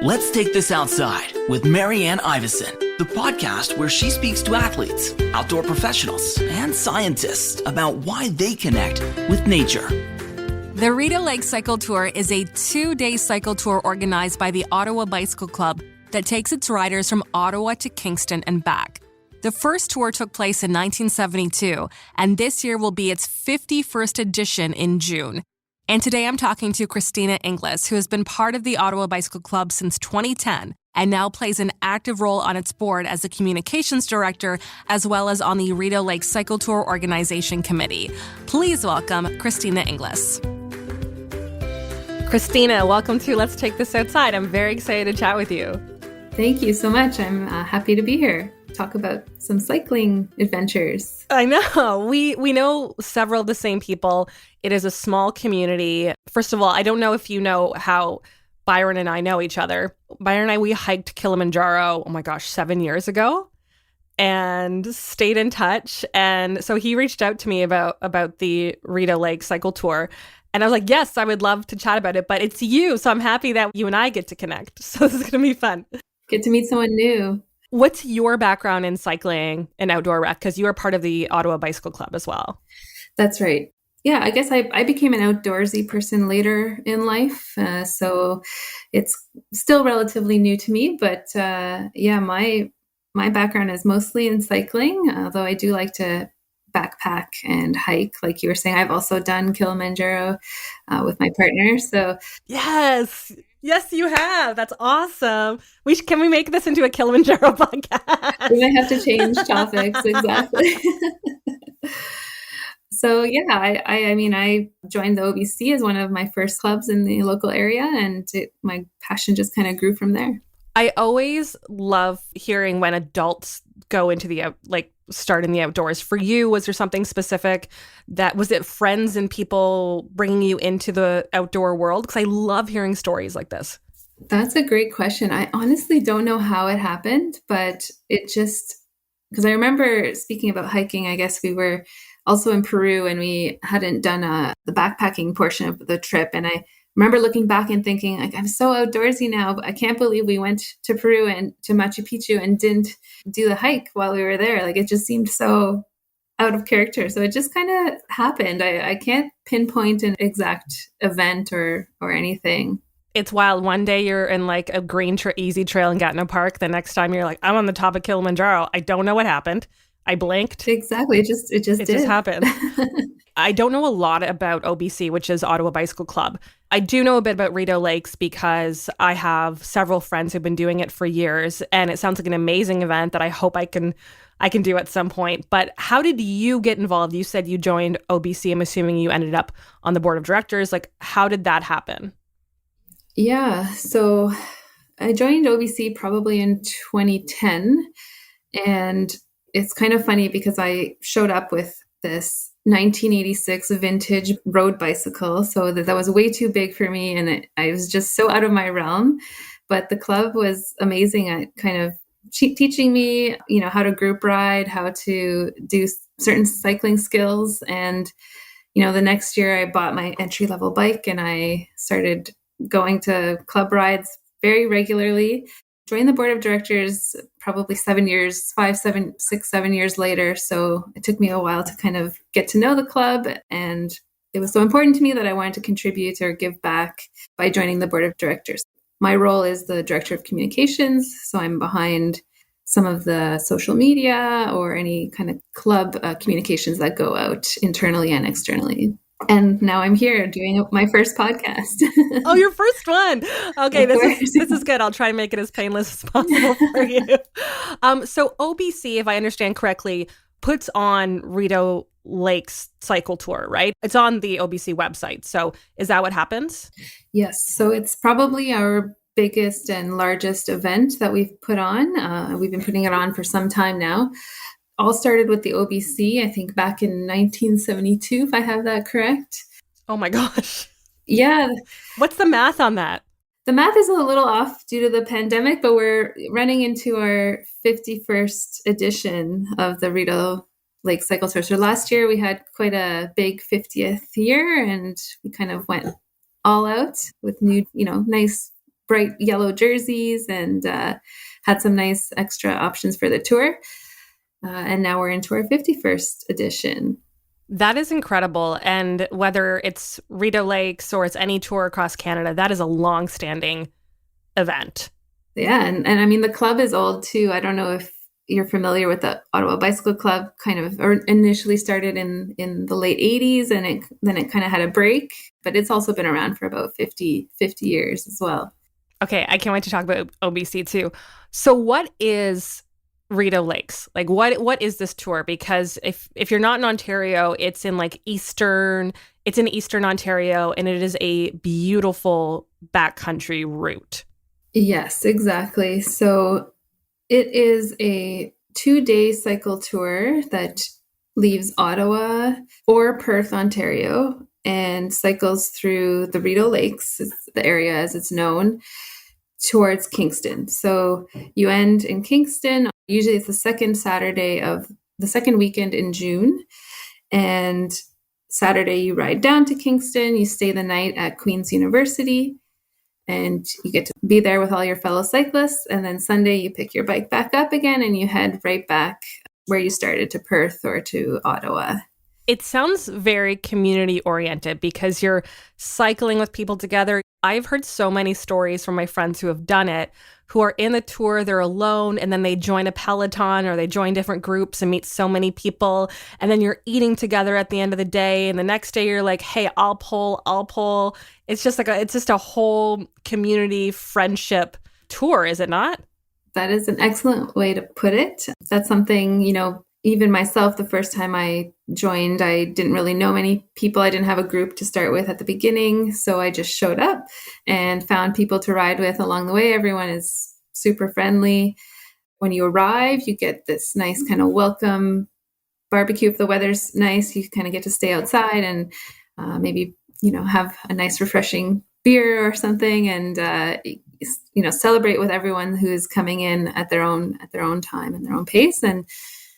Let's Take This Outside with Marianne Iveson, the podcast where she speaks to athletes, outdoor professionals, and scientists about why they connect with nature. The Rideau Lakes Cycle Tour is a 2-day cycle tour organized by the Ottawa Bicycle Club that takes its riders from Ottawa to Kingston and back. The first tour took place in 1972, and this year will be its 51st edition in June. And today I'm talking to Cristina Inglis, who has been part of the Ottawa Bicycle Club since 2010 and now plays an active role on its board as a communications director, as well as on the Rideau Lakes Cycle Tour Organization Committee. Please welcome Cristina Inglis. Cristina, welcome to Let's Take This Outside. I'm very excited to chat with you. Thank you so much. I'm happy to be here. Talk about some cycling adventures. I know. We know several of the same people. It is a small community. First of all, I don't know if you know how Byron and I know each other. Byron and I, we hiked Kilimanjaro, 7 years ago and stayed in touch. And so he reached out to me about the Rideau Lakes Cycle Tour. And I was like, yes, I would love to chat about it, but it's you. So I'm happy that you and I get to connect. So this is going to be fun. Get to meet someone new. What's your background in cycling and outdoor rec? Because you are part of the Ottawa Bicycle Club as well. That's right. Yeah, I guess I became an outdoorsy person later in life. So it's still relatively new to me. But my background is mostly in cycling, although I do like to backpack and hike. Like you were saying, I've also done Kilimanjaro with my partner. So Yes, you have. That's awesome. Can we make this into a Kilimanjaro podcast? We might have to change topics. Exactly. So yeah, I joined the OBC as one of my first clubs in the local area, and my passion just kind of grew from there. I always love hearing when adults go into start in the outdoors. For you, was there something specific was it friends and people bringing you into the outdoor world? Because I love hearing stories like this. That's a great question. I honestly don't know how it happened, but it just, because I remember speaking about hiking, I guess we were also in Peru and we hadn't done the backpacking portion of the trip. And I remember looking back and thinking, like, I'm so outdoorsy now, but I can't believe we went to Peru and to Machu Picchu and didn't do the hike while we were there. Like, it just seemed so out of character. So it just kind of happened. I can't pinpoint an exact event or anything. It's wild. One day you're in like a green easy trail in Gatineau Park. The next time you're like, I'm on the top of Kilimanjaro. I don't know what happened. I blinked. Exactly. It just happened. I don't know a lot about OBC, which is Ottawa Bicycle Club. I do know a bit about Rideau Lakes because I have several friends who've been doing it for years, and it sounds like an amazing event that I hope I can do at some point. But how did you get involved? You said you joined OBC. I'm assuming you ended up on the board of directors. Like, how did that happen? Yeah. So I joined OBC probably in 2010, and it's kind of funny because I showed up with this 1986 vintage road bicycle. So that was way too big for me. And I was just so out of my realm. But the club was amazing at kind of teaching me, how to group ride, how to do certain cycling skills. And, the next year I bought my entry-level bike and I started going to club rides very regularly. Joined the board of directors probably 7 years later. So it took me a while to kind of get to know the club. And it was so important to me that I wanted to contribute or give back by joining the board of directors. My role is the director of communications. So I'm behind some of the social media or any kind of club communications that go out internally and externally. And now I'm here doing my first podcast. Oh, your first one. Okay, this is good. I'll try to make it as painless as possible for you. So OBC, if I understand correctly, puts on Rideau Lakes Cycle Tour, right? It's on the OBC website. So is that what happens? Yes. So it's probably our biggest and largest event that we've put on. We've been putting it on for some time now. All started with the OBC, I think back in 1972, if I have that correct. Oh my gosh. Yeah. What's the math on that? The math is a little off due to the pandemic, but we're running into our 51st edition of the Rideau Lakes Cycle Tour. So last year we had quite a big 50th year and we kind of went all out with new, nice bright yellow jerseys and had some nice extra options for the tour. And now we're into our 51st edition. That is incredible. And whether it's Rideau Lakes or it's any tour across Canada, that is a long-standing event. Yeah. And I mean, the club is old too. I don't know if you're familiar with the Ottawa Bicycle Club, or initially started in the late 80s, and then it kind of had a break, but it's also been around for about 50 years as well. Okay, I can't wait to talk about OBC too. So what is Rideau Lakes? Like what is this tour? Because if you're not in Ontario, it's in Eastern Ontario, and it is a beautiful backcountry route. Yes, exactly. So it is a 2-day cycle tour that leaves Ottawa or Perth, Ontario, and cycles through the Rideau Lakes, the area as it's known, towards Kingston. So you end in Kingston. Usually it's the second Saturday of the second weekend in June. And Saturday you ride down to Kingston. You stay the night at Queen's University, and you get to be there with all your fellow cyclists. And then Sunday you pick your bike back up again and you head right back where you started, to Perth or to Ottawa. It sounds very community oriented because you're cycling with people together. I've heard so many stories from my friends who have done it, who are in the tour, they're alone, and then they join a peloton or they join different groups and meet so many people. And then you're eating together at the end of the day. And the next day you're like, hey, I'll pull. It's just a whole community friendship tour, is it not? That is an excellent way to put it. That's something, even myself, the first time I joined, I didn't really know many people. I didn't have a group to start with at the beginning. So I just showed up and found people to ride with along the way. Everyone is super friendly. When you arrive, you get this nice kind of welcome barbecue. If the weather's nice, you kind of get to stay outside and maybe, have a nice refreshing beer or something, and celebrate with everyone who's coming in at their own time and their own pace. And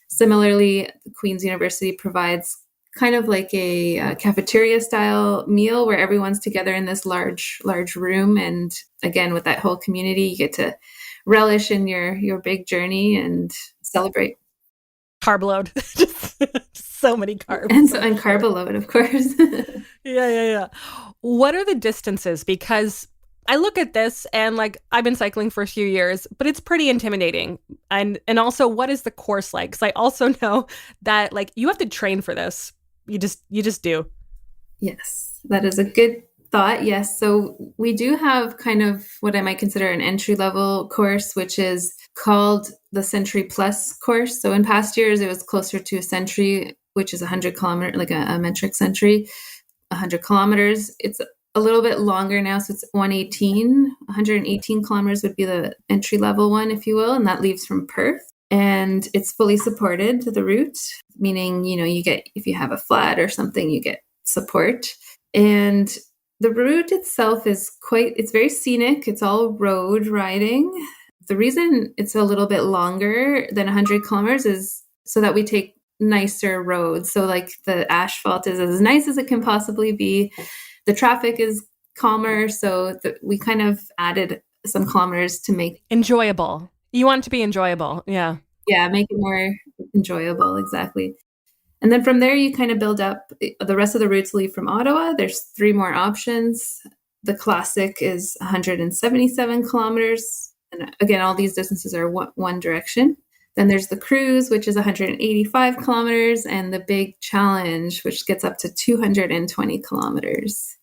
similarly, Queen's University provides kind of like a cafeteria style meal where everyone's together in this large room. And again, with that whole community, you get to relish in your big journey and celebrate. Carb load. Just so many carbs. And carb load, of course. Yeah. What are the distances? Because I look at this and I've been cycling for a few years, but it's pretty intimidating. And also, what is the course like? Because I also know that you have to train for this. You just do. Yes, that is a good thought. Yes. So we do have kind of what I might consider an entry-level course, which is called the Century Plus course. So in past years, it was closer to a century, which is 100 kilometers, like a metric century, 100 kilometers. It's a little bit longer now. So it's 118 kilometers would be the entry-level one, if you will. And that leaves from Perth. And it's fully supported, the route, meaning, you get, if you have a flat or something, you get support. And the route itself it's very scenic. It's all road riding. The reason it's a little bit longer than 100 kilometers is so that we take nicer roads. So the asphalt is as nice as it can possibly be. The traffic is calmer. So we kind of added some kilometers to make enjoyable. You want it to be enjoyable. Yeah. Yeah. Make it more enjoyable. Exactly. And then from there, you kind of build up. The rest of the routes leave from Ottawa. There's 3 more options. The classic is 177 kilometers. And again, all these distances are one direction. Then there's the cruise, which is 185 kilometers, and the big challenge, which gets up to 220 kilometers.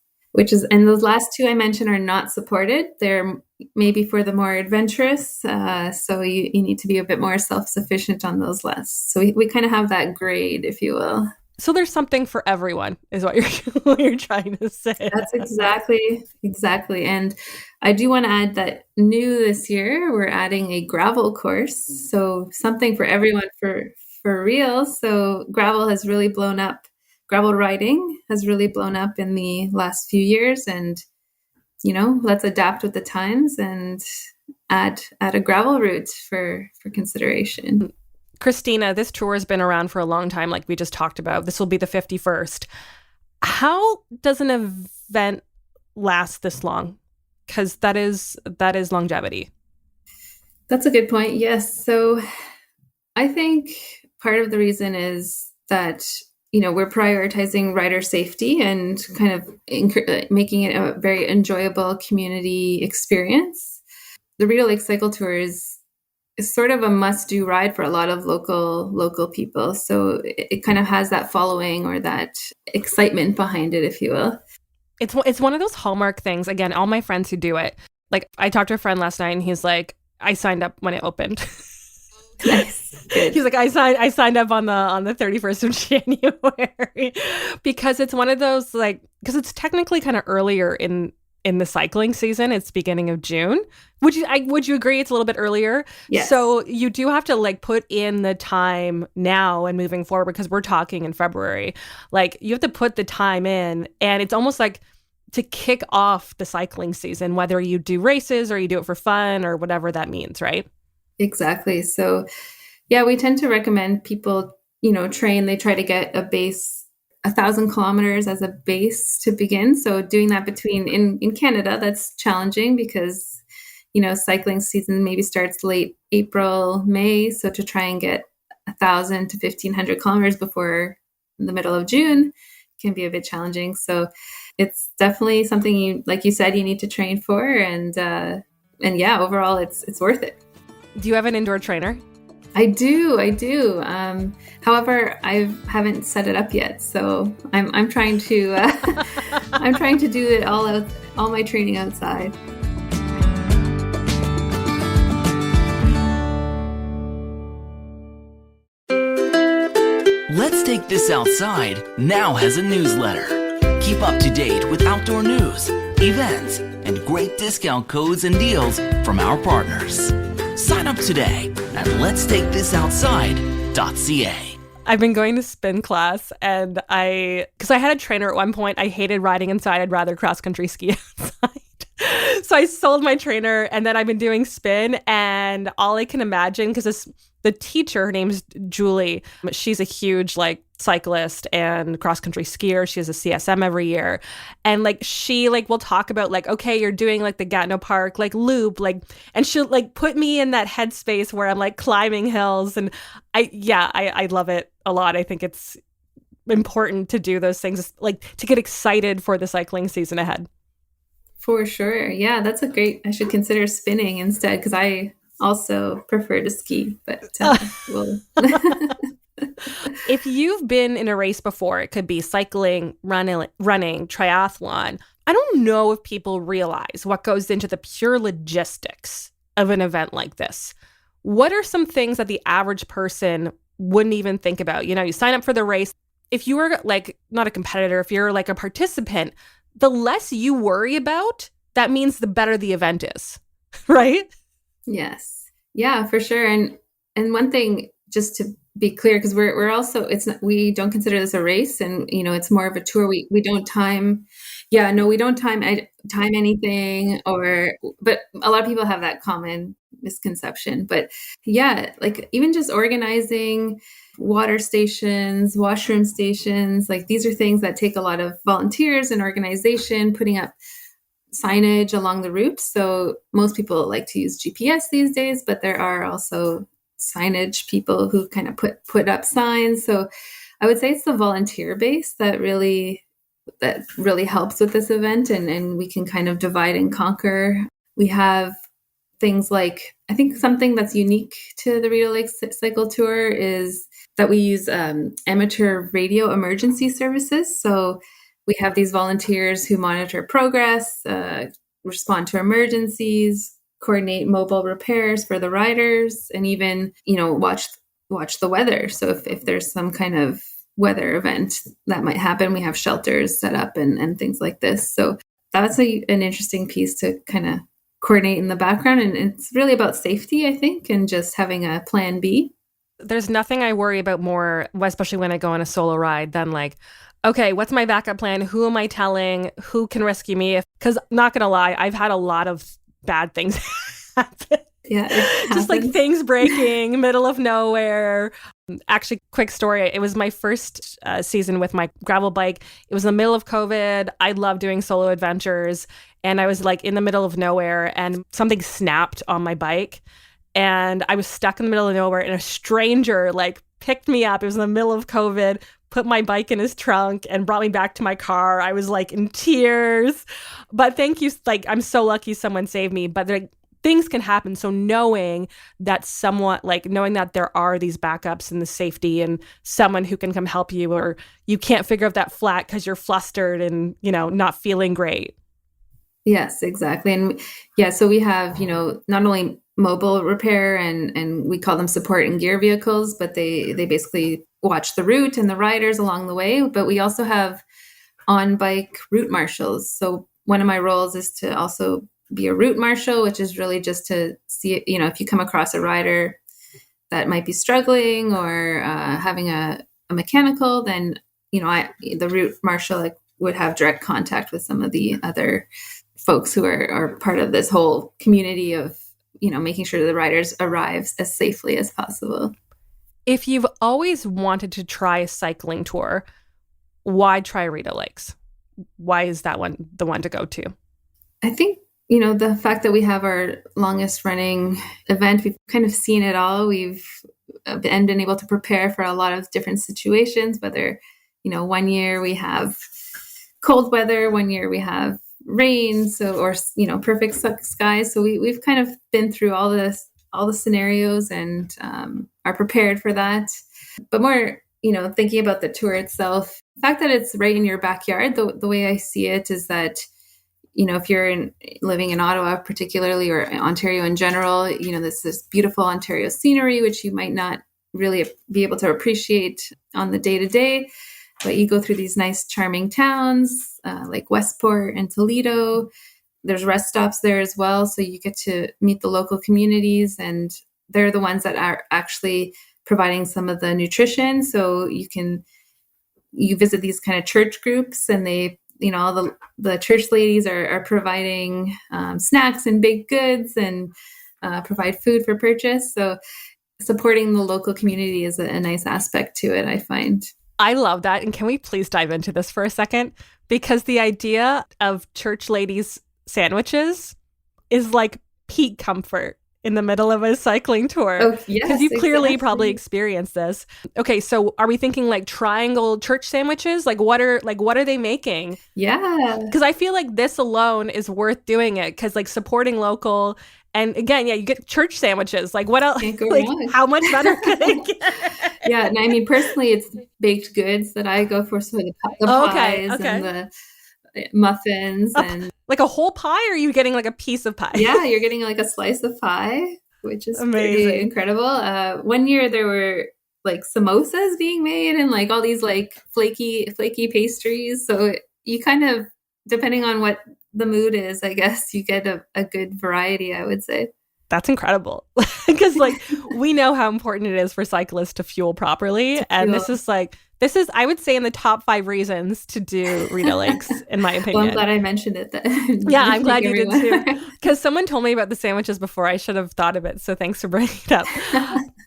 And those last 2 I mentioned are not supported. They're maybe for the more adventurous. So you need to be a bit more self-sufficient on those less. So we kind of have that grade, if you will. So there's something for everyone is what you're trying to say. That's exactly. And I do want to add that new this year, we're adding a gravel course. So something for everyone for real. So gravel riding has really blown up in the last few years, and let's adapt with the times and add a gravel route for consideration. Cristina, this tour has been around for a long time, like we just talked about. This will be the 51st. How does an event last this long? Because that is longevity. That's a good point. Yes. So I think part of the reason is that, we're prioritizing rider safety and kind of making it a very enjoyable community experience. The Rideau Lakes Cycle Tour is sort of a must-do ride for a lot of local people. So it kind of has that following or that excitement behind it, if you will. It's one of those hallmark things. Again, all my friends who do it, like I talked to a friend last night and he's like, I signed up when it opened. Nice. Good. He's like, I signed up on the 31st of January because it's one of those, like, because it's technically kind of earlier in the cycling season. It's beginning of June. Would you agree it's a little bit earlier? Yes. So you do have to like put in the time now and moving forward, because we're talking in February. Like you have to put the time in, and it's almost like to kick off the cycling season, whether you do races or you do it for fun or whatever that means, right? Exactly. So yeah, we tend to recommend people, train. They try to get a base 1,000 kilometers as a base to begin. So doing that in Canada, that's challenging because, cycling season maybe starts late April, May. So to try and get 1,000 to 1,500 kilometers before the middle of June can be a bit challenging. So it's definitely something like you said, you need to train for. And yeah, overall it's worth it. Do you have an indoor trainer? I do. However, I haven't set it up yet, so I'm trying to I'm trying to do it all my training outside. Let's Take This Outside now has a newsletter. Keep up to date with outdoor news, events, and great discount codes and deals from our partners. Sign up today at letstakethisoutside.ca. I've been going to spin class, and because I had a trainer at one point, I hated riding inside. I'd rather cross-country ski outside. So I sold my trainer, and then I've been doing spin, and all I can imagine, because the teacher, her name's Julie, she's a huge cyclist and cross-country skier. She has a CSM every year. And she will talk about okay, you're doing the Gatineau Park loop, and she'll put me in that headspace where I'm climbing hills. And I love it a lot. I think it's important to do those things, to get excited for the cycling season ahead. For sure. Yeah, I should consider spinning instead, because I also prefer to ski, but we'll... If you've been in a race before, it could be cycling, running, triathlon. I don't know if people realize what goes into the pure logistics of an event like this. What are some things that the average person wouldn't even think about? You sign up for the race. If you were not a competitor, if you're a participant, the less you worry about, that means the better the event is, right? Yes. Yeah, for sure. And one thing, just to be clear, because we're also, we don't consider this a race, and it's more of a tour. We don't time. Yeah, no, we don't time anything, but a lot of people have that common misconception. But yeah, even just organizing water stations, washroom stations, these are things that take a lot of volunteers and organization, putting up signage along the route. So most people like to use GPS these days, but there are also signage people who kind of put up signs. So I would say it's the volunteer base that really helps with this event, and we can kind of divide and conquer. We have things I think something that's unique to the Rideau Lakes Cycle Tour is that we use amateur radio emergency services. So we have these volunteers who monitor progress, respond to emergencies, coordinate mobile repairs for the riders, and even, watch the weather. So if there's some kind of weather event that might happen, we have shelters set up and things like this. So that's an interesting piece to kind of coordinate in the background. And it's really about safety, I think, and just having a plan B. There's nothing I worry about more, especially when I go on a solo ride, than okay, what's my backup plan? Who am I telling? Who can rescue me? Because not going to lie, I've had a lot of bad things happen. Yeah, just things breaking, middle of nowhere. Actually, quick story. It was my first season with my gravel bike. It was in the middle of COVID. I love doing solo adventures. And I was like in the middle of nowhere and something snapped on my bike. And I was stuck in the middle of nowhere and a stranger like picked me up. It was in the middle of COVID, put my bike in his trunk and brought me back to my car. I was like in tears. But thank you. Like, I'm so lucky someone saved me. But like, things can happen. So knowing that knowing that there are these backups and the safety and someone who can come help you, or you can't figure out that flat because you're flustered and, not feeling great. Yes, exactly. And yeah, so we have, not only mobile repair and we call them support and gear vehicles, but they basically watch the route and the riders along the way. But we also have on-bike route marshals. So one of my roles is to also be a route marshal, which is really just to see, if you come across a rider that might be struggling or having a mechanical, then, the route marshal would have direct contact with some of the other folks who are part of this whole community of, making sure the riders arrive as safely as possible. If you've always wanted to try a cycling tour, why try Rideau Lakes? Why is that one the one to go to? I think, the fact that we have our longest running event, we've kind of seen it all. We've been able to prepare for a lot of different situations, whether, one year we have cold weather, one year we have rain, or perfect skies. So we've kind of been through all the scenarios and are prepared for that. But more, thinking about the tour itself, the fact that it's right in your backyard, the way I see it is that, if you're living in Ottawa particularly, or Ontario in general, this beautiful Ontario scenery, which you might not really be able to appreciate on the day-to-day. But you go through these nice, charming towns like Westport and Toledo. There's rest stops there as well. So you get to meet the local communities, and they're the ones that are actually providing some of the nutrition. So you visit these kind of church groups, and they, all the church ladies are providing snacks and baked goods and provide food for purchase. So supporting the local community is a nice aspect to it, I find. I love that. And can we please dive into this for a second? Because the idea of church ladies sandwiches is like peak comfort in the middle of a cycling tour. Oh, yes, because you clearly exactly. probably experienced this. Okay, so are we thinking like triangle church sandwiches? Like what are they making? Yeah. Because I feel like this alone is worth doing it, because like supporting local. And again, yeah, you get church sandwiches. Like what else? Can't go like wrong. how much better could it get? Yeah, and I mean, personally, it's baked goods that I go for. So the pies and the muffins and like a whole pie, or are you getting like a piece of pie? Yeah, you're getting like a slice of pie, which is amazing, pretty incredible. One year there were like samosas being made and like all these like flaky pastries. So you kind of, depending on what the mood is, I guess you get a good variety, I would say. That's incredible. Because like we know how important it is for cyclists to fuel properly. And this is, I would say, in the top 5 reasons to do Rideau Lakes, in my opinion. Well, I'm glad I mentioned it then. Yeah, I'm glad you did too. Because someone told me about the sandwiches before. I should have thought of it. So thanks for bringing it up.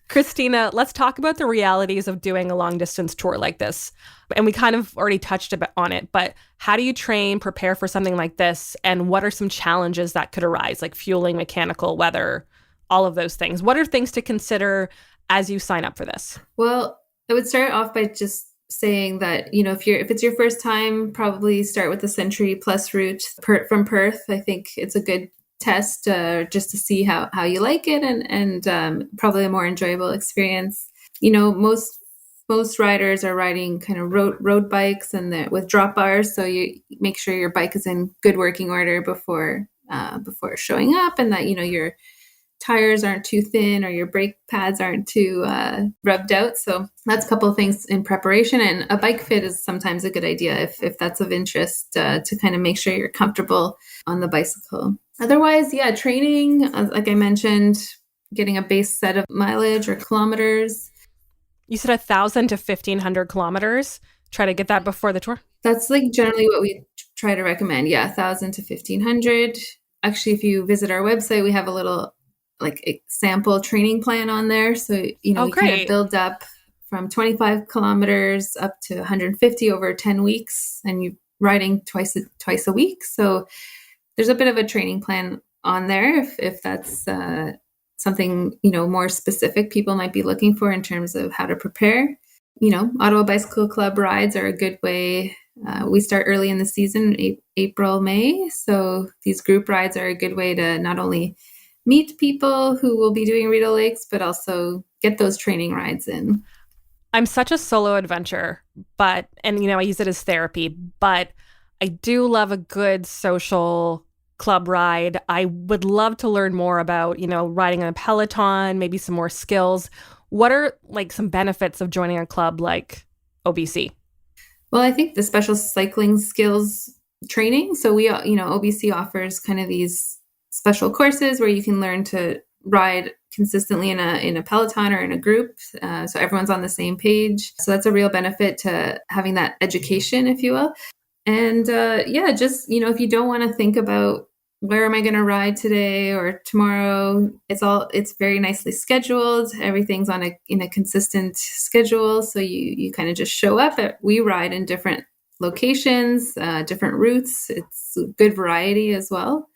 Cristina, let's talk about the realities of doing a long distance tour like this. And we kind of already touched a bit on it, but how do you prepare for something like this? And what are some challenges that could arise, like fueling, mechanical, weather, all of those things? What are things to consider as you sign up for this? Well, I would start off by just saying that, if it's your first time, probably start with the Century Plus route from Perth. I think it's a good test just to see how you like it, and probably a more enjoyable experience. Most riders are riding kind of road bikes and with drop bars, so you make sure your bike is in good working order before showing up, and that your tires aren't too thin or your brake pads aren't too rubbed out. So that's a couple of things in preparation, and a bike fit is sometimes a good idea if that's of interest, to kind of make sure you're comfortable on the bicycle. Otherwise, yeah, training, like I mentioned, getting a base set of mileage or kilometers. You said 1,000 to 1,500 kilometers. Try to get that before the tour. That's like generally what we try to recommend. Yeah, 1,000 to 1,500. Actually, if you visit our website, we have a little like a sample training plan on there. So, you kind of build up from 25 kilometers up to 150 over 10 weeks, and you're riding twice a week. So there's a bit of a training plan on there if that's something, more specific people might be looking for in terms of how to prepare. Ottawa Bicycle Club rides are a good way. We start early in the season, April, May. So these group rides are a good way to not only meet people who will be doing Rideau Lakes, but also get those training rides in. I'm such a solo adventurer, I use it as therapy, but I do love a good social club ride. I would love to learn more about, riding on a Peloton, maybe some more skills. What are some benefits of joining a club like OBC? Well, I think the special cycling skills training. So OBC offers kind of these special courses where you can learn to ride consistently in a Peloton or in a group. So everyone's on the same page. So that's a real benefit to having that education, if you will. And if you don't want to think about where am I going to ride today or tomorrow, it's very nicely scheduled. Everything's in a consistent schedule. So you kind of just show up. We ride in different locations, different routes. It's a good variety as well.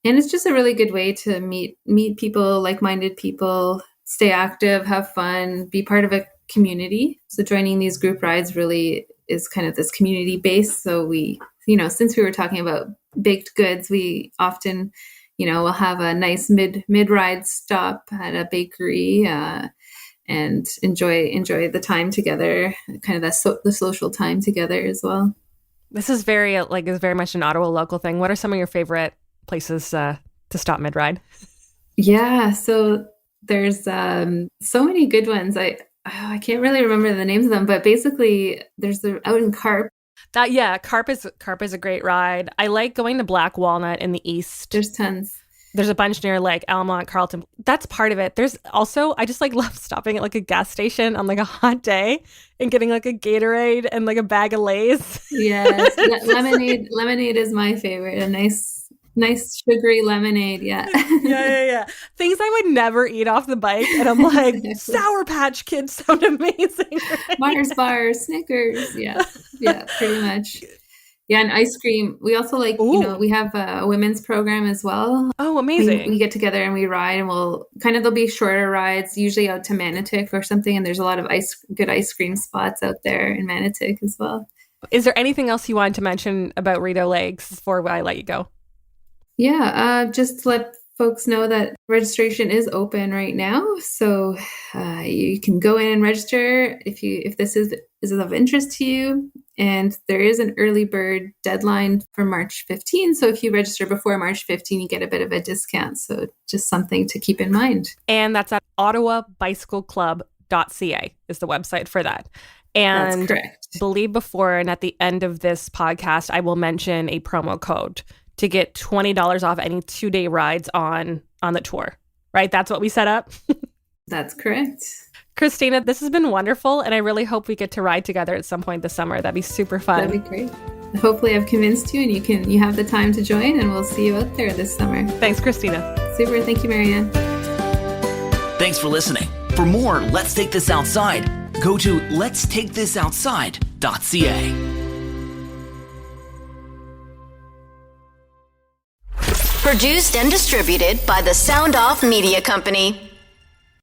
And it's just a really good way to meet people, like-minded people, stay active, have fun, be part of a community. So joining these group rides really is kind of this community base. So we, since we were talking about baked goods, we often, will have a nice mid-ride stop at a bakery and enjoy the time together, kind of the social time together as well. This is very much an Ottawa local thing. What are some of your favorite places to stop mid-ride? Yeah, so there's so many good ones. I can't really remember the names of them, but basically there's out in Carp. Carp is a great ride. I like going to Black Walnut in the east. There's tons. There's a bunch near Almont, Carleton. That's part of it. There's also, I just love stopping at a gas station on a hot day and getting a Gatorade and a bag of Lay's. Yes, lemonade is my favorite. A nice sugary lemonade. Yeah. Yeah. Things I would never eat off the bike. And I'm like, Sour Patch Kids sound amazing. Right? Mars bars, Snickers. Yeah, pretty much. Yeah, and ice cream. We also we have a women's program as well. Oh, amazing. We get together and we ride, and there'll be shorter rides, usually out to Manotick or something. And there's a lot of good ice cream spots out there in Manotick as well. Is there anything else you wanted to mention about Rideau Lakes before I let you go? Yeah, just to let folks know that registration is open right now. So you can go in and register if this is of interest to you. And there is an early bird deadline for March 15. So if you register before March 15, you get a bit of a discount. So just something to keep in mind. And that's at ottawabicycleclub.ca is the website for that. And that's correct. Believe before and at the end of this podcast, I will mention a promo code to get $20 off any 2-day rides on the tour, right? That's what we set up? That's correct. Cristina, this has been wonderful, and I really hope we get to ride together at some point this summer. That'd be super fun. That'd be great. Hopefully I've convinced you and you have the time to join, and we'll see you out there this summer. Thanks, Cristina. Super. Thank you, Marianne. Thanks for listening. For more Let's Take This Outside, go to letstakethisoutside.ca. Produced and distributed by the Sound Off Media Company.